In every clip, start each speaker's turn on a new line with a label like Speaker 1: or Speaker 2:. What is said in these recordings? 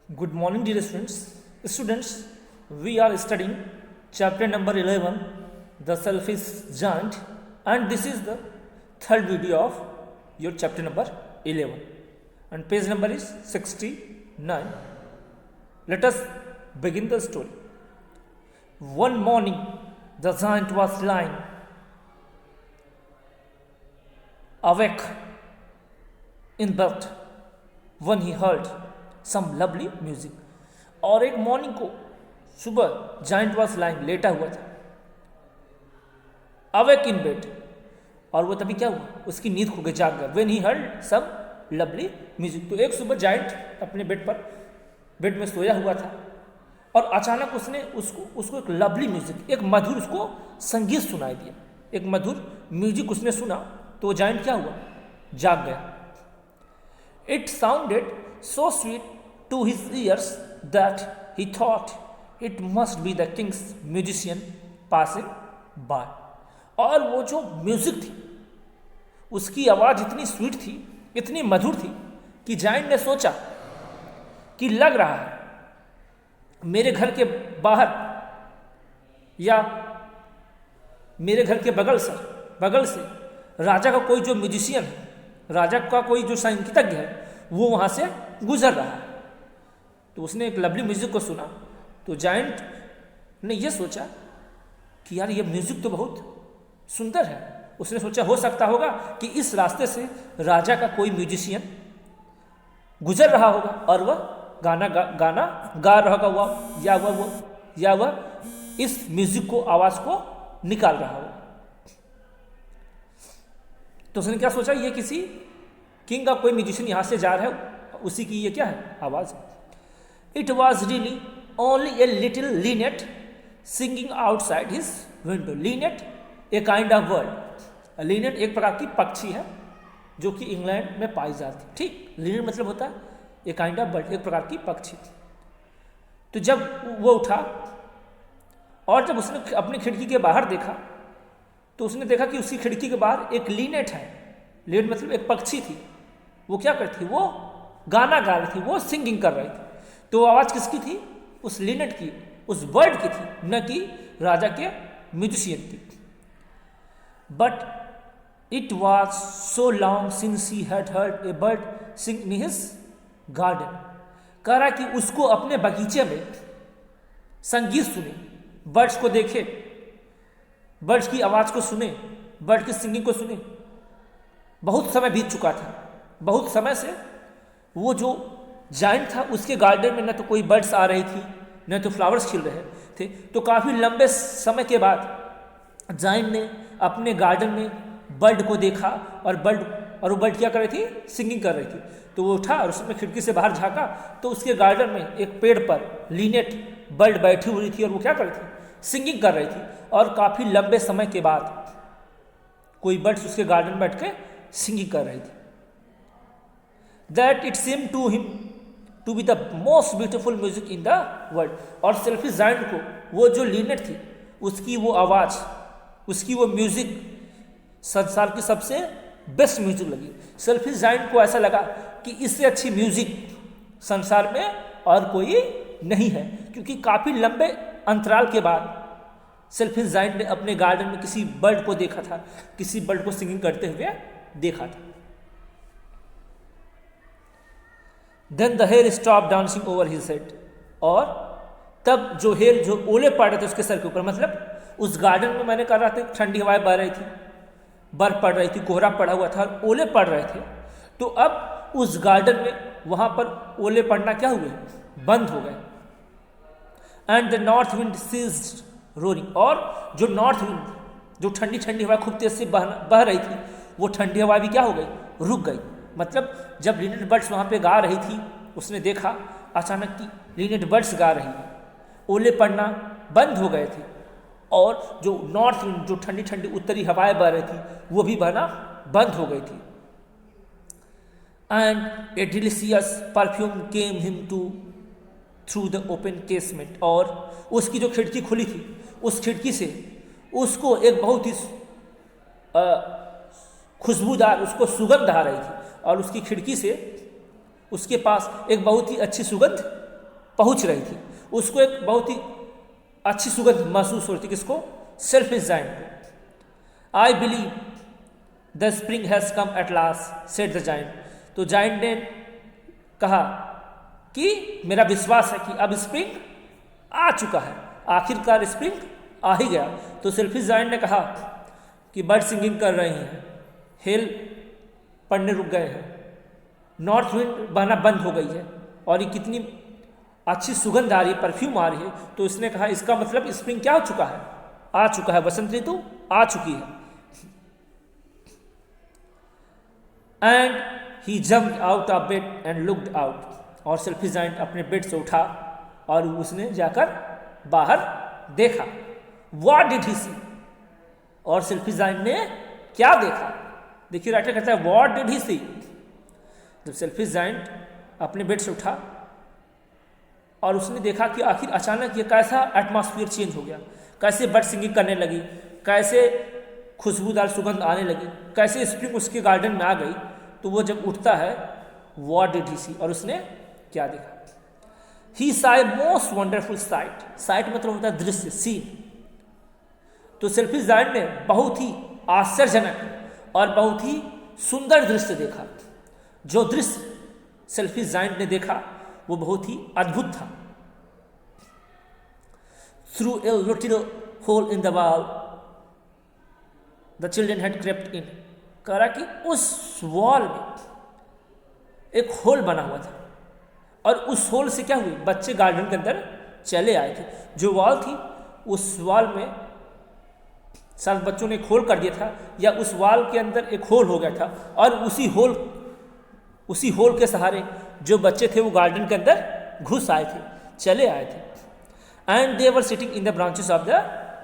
Speaker 1: Good morning, dear students. Students, we are studying chapter number 11, the self is giant, and this is the third video of your chapter number 11, and page number is 69. Let us begin the story. One morning, the giant was lying awake in bed when he heard some lovely music. और एक morning को सुबह giant was lying लेटा हुआ था awake in bed, और वो तभी क्या हुआ, उसकी नींद खो गई, जाग गया। When he heard some lovely music, तो एक सुबह जाइंट अपने बेड में सोया हुआ था और अचानक उसने उसको एक लवली म्यूजिक, एक मधुर उसको संगीत सुनाई दिया। एक मधुर म्यूजिक उसने सुना तो वो जाइंट क्या हुआ, जाग गया। It sounded so sweet to his ears that he thought it must be the king's musician passing by। और वो जो म्यूजिक थी उसकी आवाज़ इतनी स्वीट थी, इतनी मधुर थी कि जाइंट ने सोचा कि लग रहा है मेरे घर के बाहर या मेरे घर के बगल से राजा का कोई जो म्यूजिशियन है, राजा का कोई जो संगीतज्ञ है, वो वहाँ से गुजर रहा है। तो उसने एक लवली म्यूजिक को सुना तो जाइंट ने यह सोचा कि यार ये म्यूजिक तो बहुत सुंदर है। उसने सोचा हो सकता होगा कि इस रास्ते से राजा का कोई म्यूजिशियन गुजर रहा होगा और वह गाना गा रहा होगा, या वह इस म्यूजिक को, आवाज को निकाल रहा होगा। तो उसने क्या सोचा, ये किसी किंग का कोई म्यूजिशियन यहाँ से जा रहा है, उसी की ये क्या है, आवाज। It was really only a little linnet singing outside his window. Linnet a kind of bird. Linnet एक प्रकार की पक्षी है जो कि इंग्लैंड में पाई जाती है। ठीक, लीनेट मतलब होता है ए काइंड ऑफ बर्ड, एक प्रकार की पक्षी। तो जब वो उठा और जब उसने अपनी खिड़की के बाहर देखा तो उसने देखा कि उसकी खिड़की के बाहर एक लीनेट है। लीनेट मतलब एक पक्षी थी। वो क्या करती, वो गाना गा रही थी, वो सिंगिंग कर रही थी। तो आवाज किसकी थी, उस लीनेट की, उस बर्ड की थी, न कि राजा के म्यूजिशियन की। But it was so long since he had heard a bird sing in his garden. कह रहा कि उसको अपने बगीचे में संगीत सुने, बर्ड्स को देखे, बर्ड्स की आवाज को सुने, बर्ड की सिंगिंग को सुने। बहुत समय बीत चुका था, बहुत समय से वो जो जाइंट था उसके गार्डन में न तो कोई बर्ड्स आ रही थी, न तो फ्लावर्स खिल रहे थे। तो काफ़ी लंबे समय के बाद जाइंट ने अपने गार्डन में बर्ड को देखा और वो बर्ड क्या कर रही थी, सिंगिंग कर रही थी। तो वो उठा और उसमें खिड़की से बाहर झाँका तो उसके गार्डन में एक पेड़ पर लीनेट बर्ड बैठी हुई थी और वो क्या कर रही थी, सिंगिंग कर रही थी। और काफ़ी लंबे समय के बाद कोई बर्ड्स उसके गार्डन में बैठ के सिंगिंग कर रही थी। That it seemed to him to be the most beautiful music in the world। और सेल्फी जाइंट को वो जो लीनेट थी उसकी वो आवाज़, उसकी वो म्यूजिक संसार की सबसे बेस्ट म्यूजिक लगी। सेल्फी जाइंट को ऐसा लगा कि इससे अच्छी म्यूजिक संसार में और कोई नहीं है, क्योंकि काफ़ी लंबे अंतराल के बाद सेल्फी जाइंट ने अपने गार्डन में किसी बर्ड को देखा था, किसी बर्ड को सिंगिंग करते हुए देखा था। Then the hair stopped dancing over his head। और तब जो हेयर, जो ओले पड़ रहे थे उसके सर के ऊपर, मतलब उस गार्डन में मैंने कह रहा था ठंडी हवाएं बह रही थी, बर्फ पड़ रही थी, कोहरा पड़ा हुआ था, ओले पड़ रहे थे। तो अब उस गार्डन में वहां पर ओले पड़ना क्या हुए, बंद हो गए। And the north wind ceased roaring. और जो नॉर्थ विंड, जो ठंडी ठंडी हवा खूब तेज से बह रही थी, वो ठंडी हवा भी क्या हो गई, रुक गई। मतलब जब लीनेट बर्ड्स वहाँ पे गा रही थी, उसने देखा अचानक कि लीनेट बर्ड्स गा रही है, ओले पड़ना बंद हो गए थे, और जो नॉर्थ विंड, जो ठंडी ठंडी उत्तरी हवाएं बह रही थी, वो भी बहना बंद हो गई थी। And a delicious perfume came him to through the open casement. और उसकी जो खिड़की खुली थी, उस खिड़की से उसको एक बहुत ही खुशबूदार, उसको सुगंध आ रही थी, और उसकी खिड़की से उसके पास एक बहुत ही अच्छी सुगंध पहुंच रही थी, उसको एक बहुत ही अच्छी सुगंध महसूस हो रही थी। किसको? सेल्फिश जायंट को। I believe the spring has come at last said the giant. तो जायंट ने कहा कि मेरा विश्वास है कि अब स्प्रिंग आ चुका है, आखिरकार स्प्रिंग आ ही गया। तो सेल्फिश जायंट ने कहा कि बर्ड सिंगिंग कर रही हैं, हेल पड़ने रुक गए हैं, नॉर्थ विंड बहना बंद हो गई है और ये कितनी अच्छी सुगंध आ रही है, परफ्यूम आ रही है। तो इसने कहा इसका मतलब स्प्रिंग क्या हो चुका है? आ चुका है, वसंत ऋतु आ चुकी है। And he jumped out of bed and looked out. और सेल्फिश जायंट अपने बेड से उठा और उसने जाकर बाहर देखा। व्हाट डिड ही सी? और सेल्फिश जायंट ने क्या देखा? देखिए राइटर कहता है व्हाट डिड ही सी। जब सेल्फिश जायंट अपने बेड से उठा और उसने देखा कि आखिर अचानक ये कैसा एटमॉस्फेयर चेंज हो गया, कैसे बर्ड सिंगिंग करने लगी, कैसे खुशबूदार सुगंध आने लगी, कैसे स्प्रिंग उसके गार्डन में आ गई। तो वो जब उठता है व्हाट डिड ही सी, और उसने क्या देखा? ही saw a most wonderful sight। Site मतलब होता है दृश्य, सीन। तो सेल्फिश जायंट ने बहुत ही आश्चर्यजनक और बहुत ही सुंदर दृश्य देखा। जो दृश्य सेल्फिश जायंट ने देखा वो बहुत ही अद्भुत था। Through a little hole in the wall the children had crept in. कह रहा कि उस वॉल में एक होल बना हुआ था और उस होल से क्या हुई? बच्चे गार्डन के अंदर चले आए थे। जो वॉल थी उस वॉल में शायद बच्चों ने एक होल कर दिया था या उस वॉल के अंदर एक होल हो गया था और उसी होल के सहारे जो बच्चे थे वो गार्डन के अंदर घुस आए थे, चले आए थे। And they were sitting in the branches of the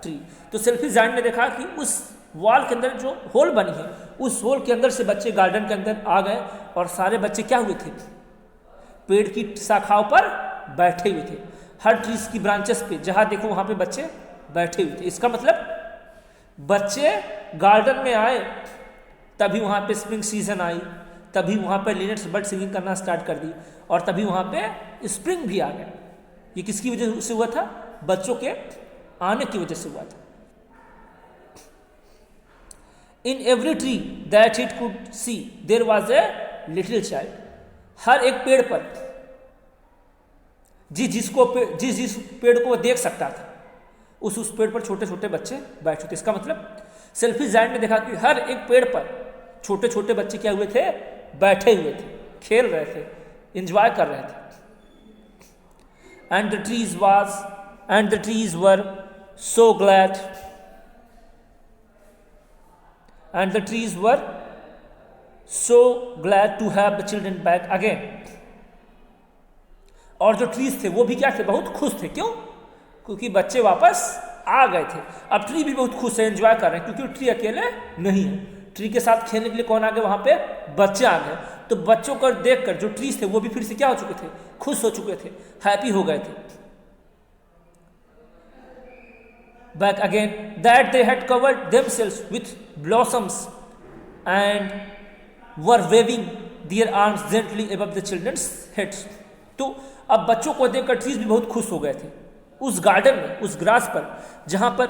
Speaker 1: tree. तो सेल्फिश जायंट ने देखा कि उस वॉल के अंदर जो होल बनी है उस होल के अंदर से बच्चे गार्डन के अंदर आ गए और सारे बच्चे क्या हुए थे? पेड़ की शाखाओं पर बैठे हुए थे। हर ट्रीज की ब्रांचेस पे जहां देखो वहां पे बच्चे बैठे हुए थे। इसका मतलब बच्चे गार्डन में आए तभी वहां पे स्प्रिंग सीजन आई, तभी वहां पे लिनेट्स बर्ड सिंगिंग करना स्टार्ट कर दी और तभी वहां पे स्प्रिंग भी आ गया। ये किसकी वजह से हुआ था? बच्चों के आने की वजह से हुआ था। In every tree that it could see there was a little child. हर एक पेड़ पर जिस पेड़ को वो देख सकता था उस पेड़ पर छोटे छोटे बच्चे बैठे थे। इसका मतलब सेल्फिश जायंट ने देखा कि हर एक पेड़ पर छोटे छोटे बच्चे क्या हुए थे? बैठे हुए थे, खेल रहे थे, एंजॉय कर रहे थे। And the trees were so glad to have the children back again. और जो ट्रीज थे वो भी क्या थे? बहुत खुश थे। क्यों? क्योंकि बच्चे वापस आ गए थे। अब ट्री भी बहुत खुश है, एंजॉय कर रहे हैं क्योंकि ट्री अकेले नहीं है। ट्री के साथ खेलने के लिए कौन आ गए? वहां पे बच्चे आ गए। तो बच्चों को देखकर जो ट्रीज थे वो भी फिर से क्या हो चुके थे? खुश हो चुके थे, हैप्पी हो गए थे। Back again that they had covered themselves with blossoms and were waving their arms gently above the children's heads. तो अब बच्चों को देखकर ट्रीज भी बहुत खुश हो गए थे। उस गार्डन में, उस ग्रास पर, जहां पर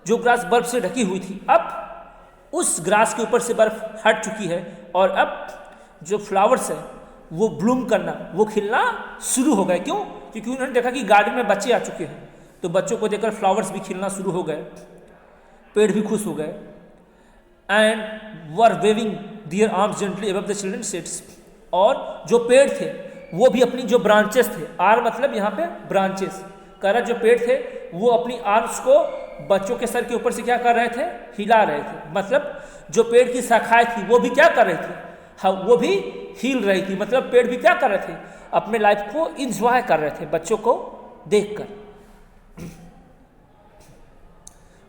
Speaker 1: जो ग्रास बर्फ से ढकी हुई थी, अब उस ग्रास के ऊपर से बर्फ हट चुकी है और अब जो फ्लावर्स है वो ब्लूम करना, वो खिलना शुरू हो गए। क्यों? क्योंकि उन्होंने देखा कि गार्डन में बच्चे आ चुके हैं। तो बच्चों को देखकर फ्लावर्स भी खिलना शुरू हो गए, पेड़ भी खुश हो गए। And were waving their arms gently above the children's heads. और जो पेड़ थे वो भी अपनी जो ब्रांचेस थे, आर्म मतलब यहाँ पे ब्रांचेस, कह रहा जो पेड़ थे वो अपनी आर्म्स को बच्चों के सर के ऊपर से क्या कर रहे थे? हिला रहे थे। मतलब जो पेड़ की शाखाएं थी वो भी क्या कर रही थी? हाँ, वो भी हिल रही थी। मतलब पेड़ भी क्या कर रहे थे? अपने लाइफ को इंजॉय कर रहे थे बच्चों को देखकर।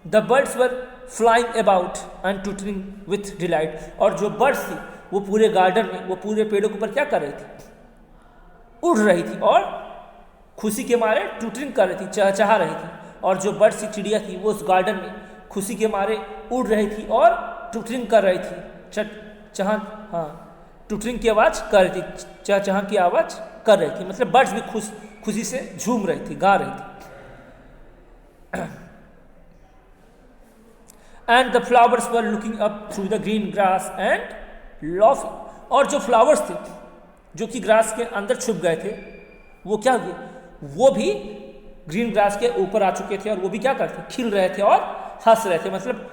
Speaker 1: The birds were flying about and twittering with delight. और जो बर्ड्स थी वो पूरे गार्डन में, वो पूरे पेड़ों के ऊपर क्या कर रही थी? उड़ रही थी और खुशी के मारे ट्विटरिंग कर रही थी, चहचहा रही थी। और जो बर्ड्स की चिड़िया थी वो उस गार्डन में खुशी के मारे उड़ रही थी और ट्विटरिंग कर रही थी, ट्विटरिंग की आवाज़ कर रही थी, चहचहा की आवाज़ कर रही थी। मतलब बर्ड्स भी खुश खुशी से झूम रही थी, गा रही थी। And the flowers were looking up through the green grass and laughing. और जो फ्लावर्स थे जो कि ग्रास के अंदर छुप गए थे, वो क्या हुए, वो भी ग्रीन ग्रास के ऊपर आ चुके थे और वो भी क्या करते, खिल रहे थे और हंस रहे थे। मतलब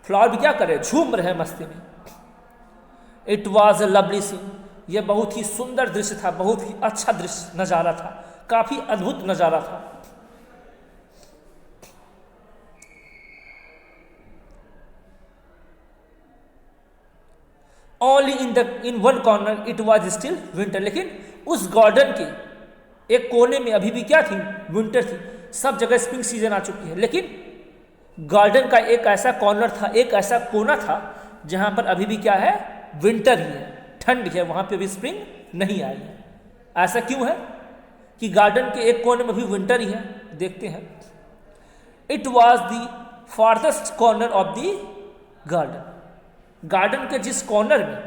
Speaker 1: फ्लावर भी क्या कर रहे, झूम रहे मस्ती में। It was a lovely scene, यह बहुत ही सुंदर दृश्य था, बहुत ही अच्छा दृश्य नज़ारा था, काफ़ी अद्भुत नज़ारा था। Only in one corner it was still winter, लेकिन उस गार्डन के एक कोने में अभी भी क्या थी, विंटर थी। सब जगह स्प्रिंग सीजन आ चुकी है, लेकिन गार्डन का एक ऐसा कॉर्नर था, एक ऐसा कोना था जहां पर अभी भी क्या है, विंटर ही है, ठंड है, वहां पे भी स्प्रिंग नहीं आई है। ऐसा क्यों है कि गार्डन के एक कोने में भी विंटर ही है, देखते हैं। It was the farthest corner of the garden, garden के जिस कॉर्नर में,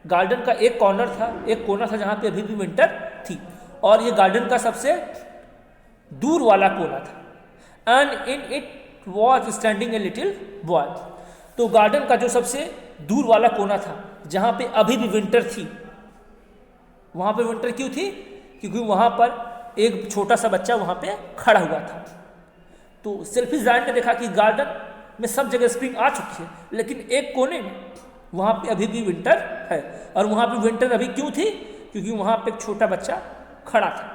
Speaker 1: गार्डन का एक कॉर्नर था, एक कोना था जहां पे अभी भी विंटर थी, और ये गार्डन का सबसे दूर वाला कोना था। And in it was standing a little boy, तो गार्डन का जो सबसे दूर वाला कोना था जहां पे अभी भी विंटर थी, वहां पे विंटर क्यों थी, क्योंकि वहां पर एक छोटा सा बच्चा वहां पे खड़ा हुआ था। तो सेल्फी जायंट ने देखा कि गार्डन में सब जगह स्प्रिंग आ चुकी है, लेकिन एक कोने में वहां पे अभी भी विंटर है। और वहां पे विंटर अभी क्यों थी, क्योंकि वहां पे एक छोटा बच्चा खड़ा था।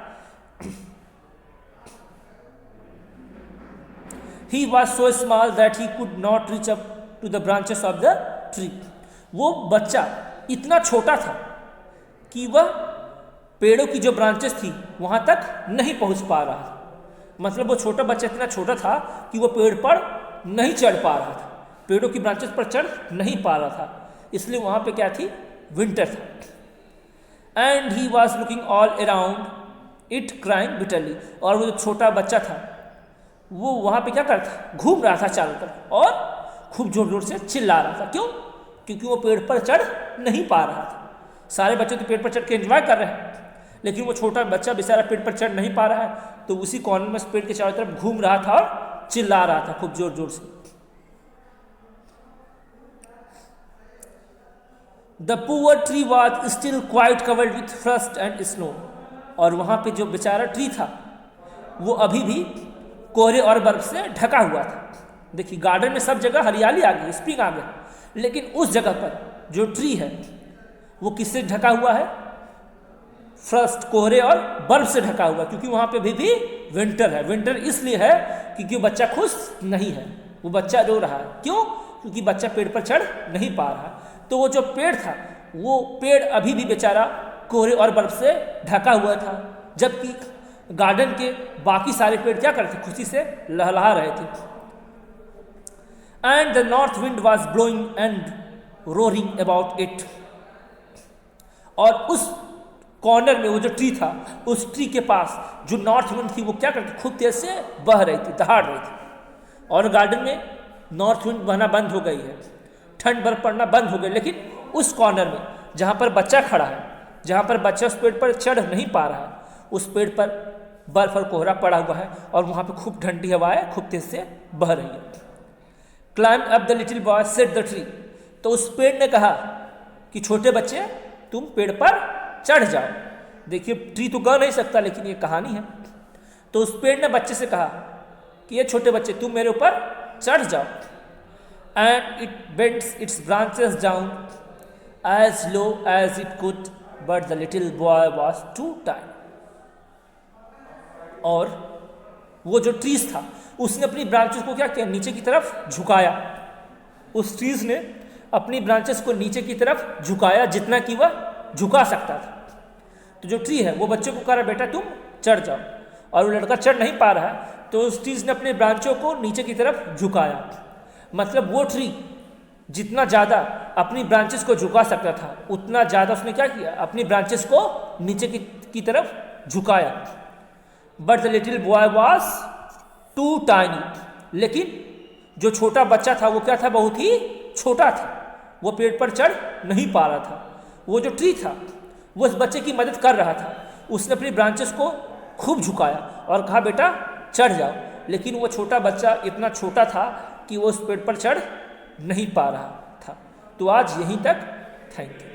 Speaker 1: He was so small that he could not reach up to the branches of the tree. वो बच्चा इतना छोटा था कि वह पेड़ों की जो ब्रांचेस थी वहां तक नहीं पहुंच पा रहा था। मतलब वो छोटा बच्चा इतना छोटा था कि वो पेड़ पर नहीं चढ़ पा रहा था, पेड़ों की ब्रांचेस पर चढ़ नहीं पा रहा था, इसलिए वहां पे क्या थी, विंटर था। And he was looking all around it crying bitterly, और वो जो छोटा बच्चा था वो वहां पे क्या करता, घूम रहा था चारों तरफ और खूब जोर जोर से चिल्ला रहा था। क्यों, क्योंकि वो पेड़ पर चढ़ नहीं पा रहा था। सारे बच्चे तो पेड़ पर चढ़ के एंजॉय कर रहे हैं, लेकिन वो छोटा बच्चा बेचारा पेड़ पर चढ़ नहीं पा रहा है, तो उसी कॉर्नर में पेड़ के चारों तरफ घूम रहा था और चिल्ला रहा था खूब जोर जोर से। The poor tree was still quite covered with Frost and snow, और वहां पे जो बेचारा ट्री था वो अभी भी कोहरे और बर्फ से ढका हुआ था। देखिए गार्डन में सब जगह हरियाली आ गई, स्प्रिंग आ गया, लेकिन उस जगह पर जो ट्री है वो किससे ढका हुआ है, फ्रॉस्ट, कोहरे और बर्फ से ढका हुआ, क्योंकि वहां पे भी विंटर है। विंटर इसलिए है क्योंकि वो बच्चा खुश नहीं है, वो बच्चा रो रहा है। क्यों, क्योंकि बच्चा पेड़ पर चढ़ नहीं पा रहा। तो वो जो पेड़ था, वो पेड़ अभी भी बेचारा कोहरे और बर्फ से ढका हुआ था, जबकि गार्डन के बाकी सारे पेड़ क्या करते, खुशी से लहलहा रहे थे। And the north wind was blowing and roaring about it, और उस कॉर्नर में वो जो ट्री था, उस ट्री के पास जो नॉर्थ विंड थी वो क्या करती, खूब तेज से बह रही थी, दहाड़ रही थी। और गार्डन में नॉर्थ विंड बहना बंद हो गई है, ठंड बर्फ पड़ना बंद हो गई, लेकिन उस कॉर्नर में जहां पर बच्चा खड़ा है, जहां पर बच्चा उस पेड़ पर चढ़ नहीं पा रहा है, उस पेड़ पर बर्फ और कोहरा पड़ा हुआ है और वहां पे खूब ठंडी हवाएं खूब तेज से बह रही है। Climb up the little boy said the tree, तो उस पेड़ ने कहा कि छोटे बच्चे तुम पेड़ पर चढ़ जाओ। देखिए ट्री तो कह नहीं सकता, लेकिन ये कहानी है। तो उस पेड़ ने बच्चे से कहा कि ये छोटे बच्चे तुम मेरे ऊपर चढ़ जाओ। And it bends its branches down as low as it could, but the little boy was too time. और वो जो ट्रीज था उसने अपनी ब्रांचेस को क्या किया, नीचे की तरफ झुकाया। उस ट्रीज ने अपनी ब्रांचेस को नीचे की तरफ झुकाया जितना कि वह झुका सकता था। तो जो ट्री है वो बच्चे को कह रहा बेटा तुम चढ़ जाओ, और वो लड़का चढ़ नहीं पा रहा है, तो उस ट्रीज ने अपने ब्रांचों को नीचे की तरफ झुकाया। मतलब वो ट्री जितना ज़्यादा अपनी ब्रांचेस को झुका सकता था, उतना ज़्यादा उसने क्या किया, अपनी ब्रांचेस को नीचे की तरफ झुकाया। But the little boy was too tiny, लेकिन जो छोटा बच्चा था वो क्या था, बहुत ही छोटा था, वो पेड़ पर चढ़ नहीं पा रहा था। वो जो ट्री था वो उस बच्चे की मदद कर रहा था, उसने अपनी ब्रांचेस को खूब झुकाया और कहा बेटा चढ़ जाओ, लेकिन वो छोटा बच्चा इतना छोटा था कि वो उस पेड़ पर चढ़ नहीं पा रहा था। तो आज यहीं तक, थैंक यू।